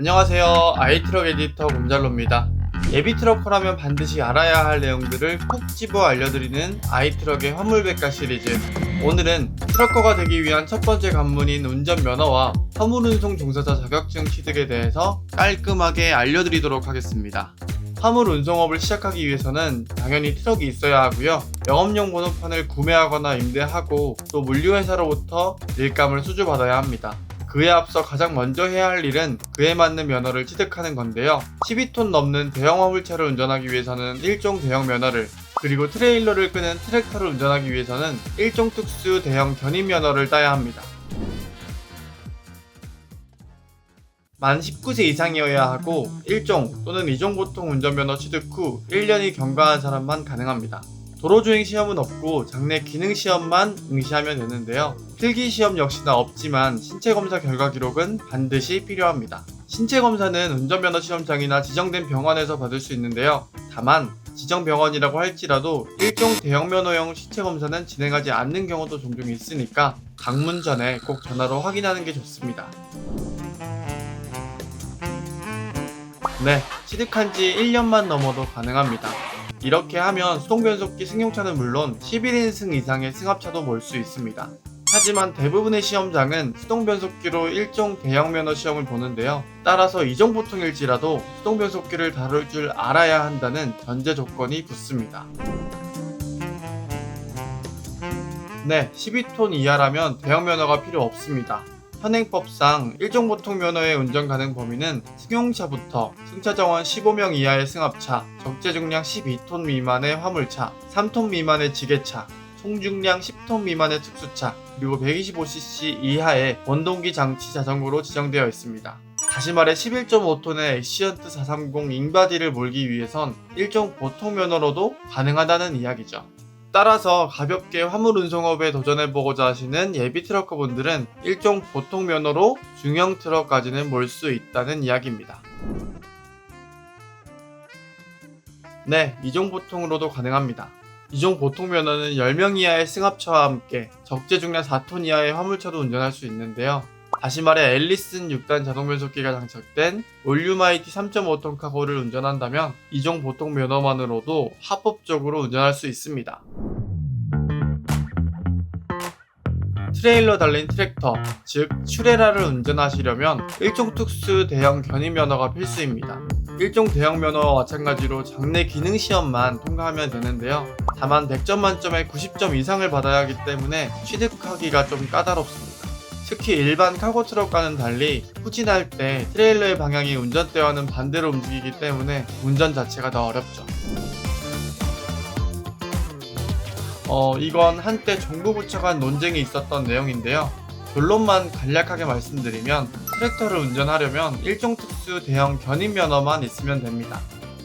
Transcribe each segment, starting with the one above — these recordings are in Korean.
안녕하세요. 아이트럭 에디터 곰잘로입니다. 예비 트럭커라면 반드시 알아야 할 내용들을 콕 집어 알려드리는 아이트럭의 화물백과 시리즈. 오늘은 트럭커가 되기 위한 첫 번째 관문인 운전면허와 화물운송 종사자 자격증 취득에 대해서 깔끔하게 알려드리도록 하겠습니다. 화물운송업을 시작하기 위해서는 당연히 트럭이 있어야 하고요. 영업용 번호판을 구매하거나 임대하고 또 물류회사로부터 일감을 수주받아야 합니다. 그에 앞서 가장 먼저 해야 할 일은 그에 맞는 면허를 취득하는 건데요. 12톤 넘는 대형 화물차를 운전하기 위해서는 1종 대형 면허를, 그리고 트레일러를 끄는 트랙터를 운전하기 위해서는 1종 특수 대형 견인 면허를 따야 합니다. 만 19세 이상이어야 하고 1종 또는 2종 보통 운전면허 취득 후 1년이 경과한 사람만 가능합니다. 도로주행 시험은 없고 장내 기능 시험만 응시하면 되는데요. 필기시험 역시나 없지만 신체검사 결과 기록은 반드시 필요합니다. 신체검사는 운전면허 시험장이나 지정된 병원에서 받을 수 있는데요. 다만 지정병원이라고 할지라도 1종 대형면허용 신체검사는 진행하지 않는 경우도 종종 있으니까 강문 전에 꼭 전화로 확인하는 게 좋습니다. 네, 취득한 지 1년만 넘어도 가능합니다. 이렇게 하면 수동변속기 승용차는 물론 11인승 이상의 승합차도 몰 수 있습니다. 하지만 대부분의 시험장은 수동변속기로 1종 대형면허 시험을 보는데요. 따라서 2종 보통일지라도 수동변속기를 다룰 줄 알아야 한다는 전제 조건이 붙습니다. 네, 12톤 이하라면 대형면허가 필요 없습니다. 현행법상 1종 보통 면허의 운전 가능 범위는 승용차부터 승차 정원 15명 이하의 승합차, 적재 중량 12톤 미만의 화물차, 3톤 미만의 지게차, 총중량 10톤 미만의 특수차, 그리고 125cc 이하의 원동기 장치 자전거로 지정되어 있습니다. 다시 말해 11.5톤의 엑시언트 430 잉바디를 몰기 위해선 1종 보통 면허로도 가능하다는 이야기죠. 따라서 가볍게 화물운송업에 도전해보고자 하시는 예비 트럭커분들은 1종 보통 면허로 중형 트럭까지는 몰 수 있다는 이야기입니다. 네, 2종 보통으로도 가능합니다. 2종 보통 면허는 10명 이하의 승합차와 함께 적재 중량 4톤 이하의 화물차도 운전할 수 있는데요. 다시 말해 앨리슨 6단 자동변속기가 장착된 올유마이티 3.5톤 카고를 운전한다면 2종 보통 면허만으로도 합법적으로 운전할 수 있습니다. 트레일러 달린 트랙터, 즉 츄레라를 운전하시려면 1종 특수 대형 견인 면허가 필수입니다. 1종 대형 면허와 마찬가지로 장내 기능 시험만 통과하면 되는데요. 다만 100점 만점에 90점 이상을 받아야 하기 때문에 취득하기가 좀 까다롭습니다. 특히 일반 카고 트럭과는 달리 후진할 때 트레일러의 방향이 운전대와는 반대로 움직이기 때문에 운전 자체가 더 어렵죠. 이건 한때 정부 부처 간 논쟁이 있었던 내용인데요. 결론만 간략하게 말씀드리면 트랙터를 운전하려면 1종 특수 대형 견인 면허만 있으면 됩니다.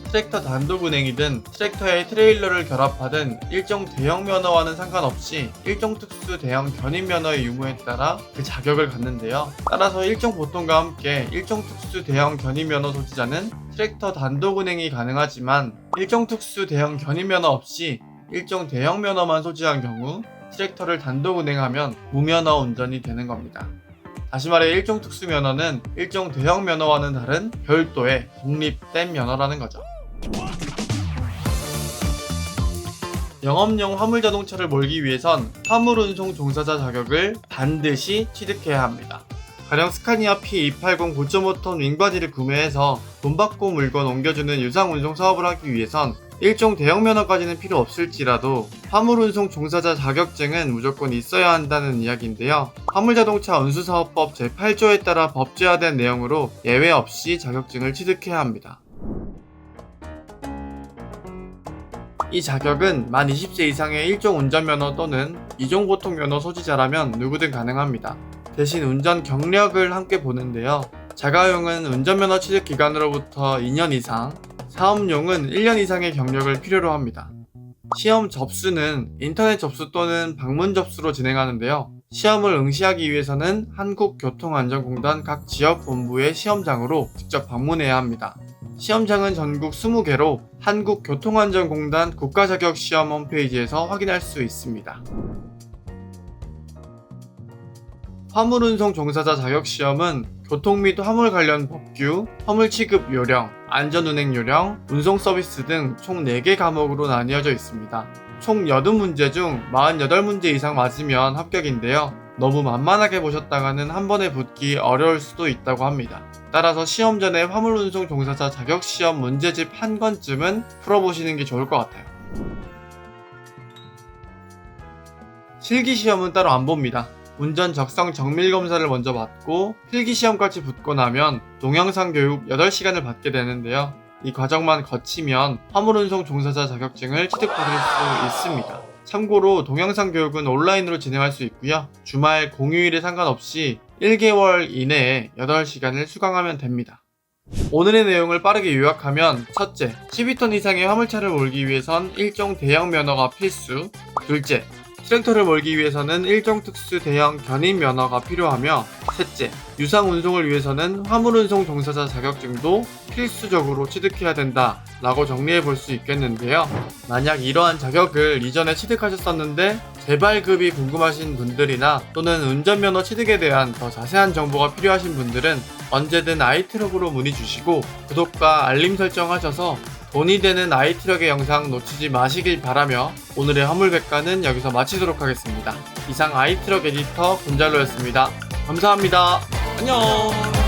트랙터 단독 운행이든 트랙터에 트레일러를 결합하든 1종 대형 면허와는 상관없이 1종 특수 대형 견인 면허의 유무에 따라 그 자격을 갖는데요. 따라서 1종 보통과 함께 1종 특수 대형 견인 면허 소지자는 트랙터 단독 운행이 가능하지만 1종 특수 대형 견인 면허 없이 1종 대형 면허만 소지한 경우 트랙터를 단독 운행하면 무면허 운전이 되는 겁니다. 다시 말해 1종 특수 면허는 1종 대형 면허와는 다른 별도의 독립된 면허라는 거죠. 영업용 화물자동차를 몰기 위해선 화물운송 종사자 자격을 반드시 취득해야 합니다. 가령 스카니아 P280 9.5톤 윙바디를 구매해서 돈 받고 물건 옮겨주는 유상운송 사업을 하기 위해선 1종 대형 면허까지는 필요 없을지라도 화물운송 종사자 자격증은 무조건 있어야 한다는 이야기인데요. 화물자동차 운수사업법 제8조에 따라 법제화된 내용으로 예외 없이 자격증을 취득해야 합니다. 이 자격은 만 20세 이상의 1종 운전면허 또는 2종 보통면허 소지자라면 누구든 가능합니다. 대신 운전 경력을 함께 보는데요. 자가용은 운전면허 취득 기간으로부터 2년 이상, 사업용은 1년 이상의 경력을 필요로 합니다. 시험 접수는 인터넷 접수 또는 방문 접수로 진행하는데요. 시험을 응시하기 위해서는 한국교통안전공단 각 지역 본부의 시험장으로 직접 방문해야 합니다. 시험장은 전국 20개로 한국교통안전공단 국가자격시험 홈페이지에서 확인할 수 있습니다. 화물운송 종사자 자격시험은 교통 및 화물 관련 법규, 화물 취급 요령, 안전운행 요령, 운송 서비스 등 총 4개 과목으로 나뉘어져 있습니다. 총 80문제 중 48문제 이상 맞으면 합격인데요. 너무 만만하게 보셨다가는 한 번에 붙기 어려울 수도 있다고 합니다. 따라서 시험 전에 화물운송 종사자 자격시험 문제집 한 권쯤은 풀어보시는 게 좋을 것 같아요. 실기시험은 따로 안 봅니다. 운전 적성 정밀 검사를 먼저 받고 필기시험까지 붙고 나면 동영상 교육 8시간을 받게 되는데요. 이 과정만 거치면 화물운송 종사자 자격증을 취득받을 수 있습니다. 참고로 동영상 교육은 온라인으로 진행할 수 있고요. 주말 공휴일에 상관없이 1개월 이내에 8시간을 수강하면 됩니다. 오늘의 내용을 빠르게 요약하면 첫째, 12톤 이상의 화물차를 몰기 위해선 일종 대형 면허가 필수. 둘째, 트랙터를 몰기 위해서는 일종 특수 대형 견인 면허가 필요하며, 셋째, 유상 운송을 위해서는 화물운송 종사자 자격증도 필수적으로 취득해야 된다 라고 정리해 볼 수 있겠는데요. 만약 이러한 자격을 이전에 취득하셨었는데 재발급이 궁금하신 분들이나 또는 운전면허 취득에 대한 더 자세한 정보가 필요하신 분들은 언제든 아이트럭으로 문의 주시고 구독과 알림 설정하셔서 돈이 되는 아이트럭의 영상 놓치지 마시길 바라며 오늘의 화물백과는 여기서 마치도록 하겠습니다. 이상 아이트럭 에디터 곤잘로였습니다. 감사합니다. 안녕.